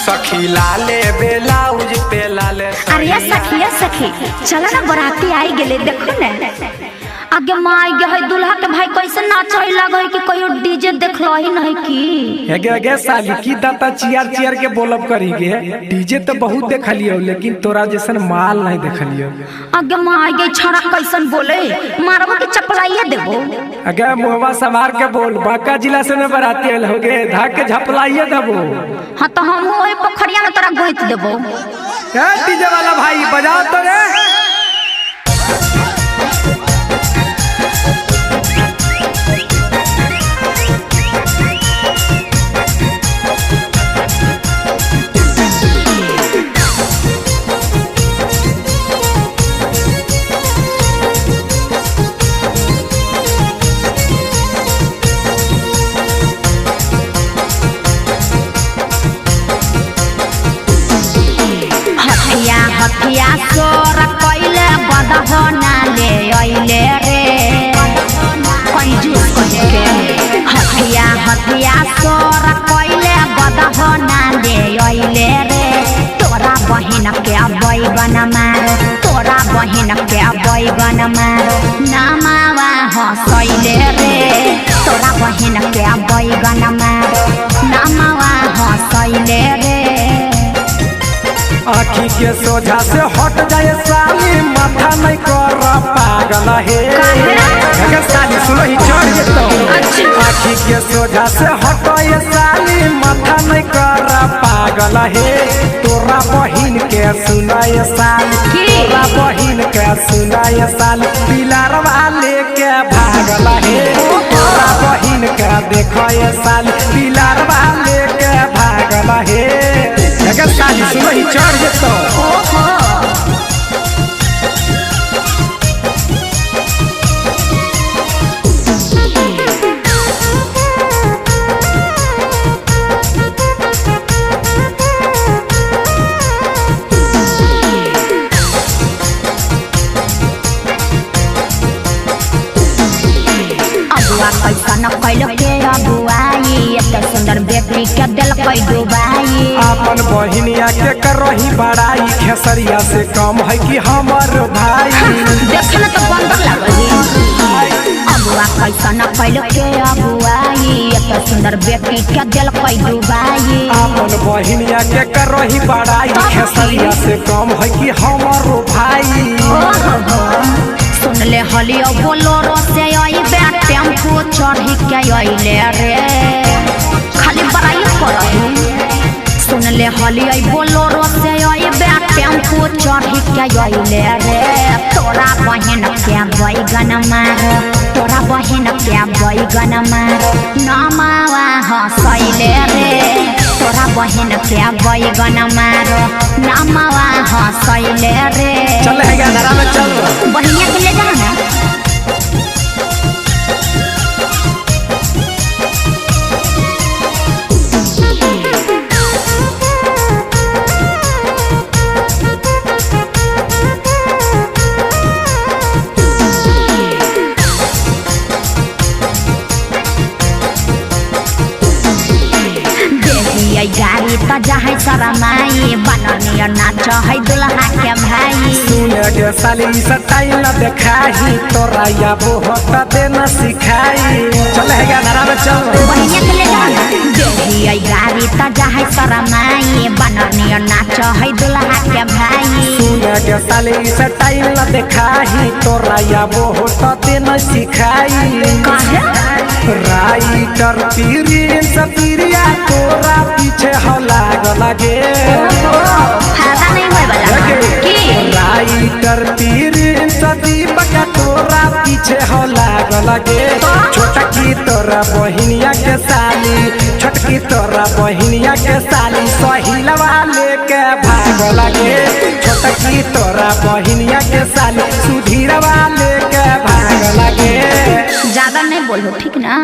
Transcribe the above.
सखी लाले ब्लाउज पे लाले। अरे सखिया सखी चला ना बराती आई गेले देखो ना आगे माई गे है दूल्हा के भाई कैसे नाचे लगे कि कोई डीजे देखलो ही नहीं की गे साली की दाता चियर चियर के बोलब करी गे डीजे तो बहुत देखलियो लेकिन तोरा जैसन माल नहीं देखलियो। आगे माई गे छड़ा कैसन बोले मारबो के चपलाइए देबो। अगे मुहवा संभार के बोल बांका जिला से न बराती आइल होगे धाक के झपलाइए देबो। हां तो हम ओए पोखरिया में तोरा गोइत देबो। ए डीजे वाला भाई बजाओ तो रे। हथिया सोर कैले बदहो ना ले अइले रे कंजूस कहे के हथिया सोर कैले बदहो ना ले अइले रे तोरा बहिन के बैगन मारो तोरा बहिन के बैगन मारो नामावा हंसैले रे तोरा बहिन के बैगन मारो नामावा हंसैले रे। आँखी के सोझा से हट जाए साली माथा नहीं कर पागल है साली सुनो ही चढ़ जेतो। आँखी के सोझा से हटाए साली माथा नहीं कर पागल है तोरा बहिन के सुनाए साली तोरा बहिन के सुनाए साली पिलर वाले के भागल है तोरा बहिन के देखो साली पिलर वाले के भागल है साली सुनो ही चढ़ जेतो। पैसा न कैल के अबुआई एते सुंदर बेटी के दिल कई डुबाई अपन बहिनिया के करही बड़ाई खेसरिया से कम है कि हमर भाई देखन तो बंदर लागई अबुआ पैसा न कैल के अबुआई एते सुंदर बेटी के दिल कई डुबाई अपन बहिनिया के करही बड़ाई खेसरिया से कम है कि हमर भाई। सुन ले हलियो बोलोरो से आई बे टेम्पो चढ़ी के आइले रे खाली बड़ाई करही। सुन ले हलियो बोलोरो से आई बे टेम्पो चढ़ी के आइले रे तोरा बहिन के बैगन मारो तोरा बहिन के बैगन मारो नामावा हंसैले रे तोरा बहिन के बैगन मारो नामावा हंसैले रे। चल है गया में चल बहिनिया के ले जा ना गाड़ी तो जहाँ शरमाई बननिया नाच है दुल्हा के भाई सुने के साली सटाई न देखाही तोरा या बहुत देना सिखाई। चल है गया नारा में चल बहिनिया के ले जाना देही गाड़ी तो जहाँ शरमाई बननिया नाच है दुल्हा के भाई सुने के साली सटाई न देखाही तोरा या बहुत देना सिखाई। राइटर पीरियन सपीरिया तोरा पीछे हो लगे फायदा नहीं होए वाला की राइटर पीरियन सदीप का तोरा पीछे हो लगे छोटकी तोरा बहिनिया के साली छोटकी तोरा बहिनिया के साली सहिलवा लेके भाग लगे छोटकी तोरा बहिनिया के साली सुधीरवा लेके भाग लगे। ज्यादा नहीं बोलो ठीक ना।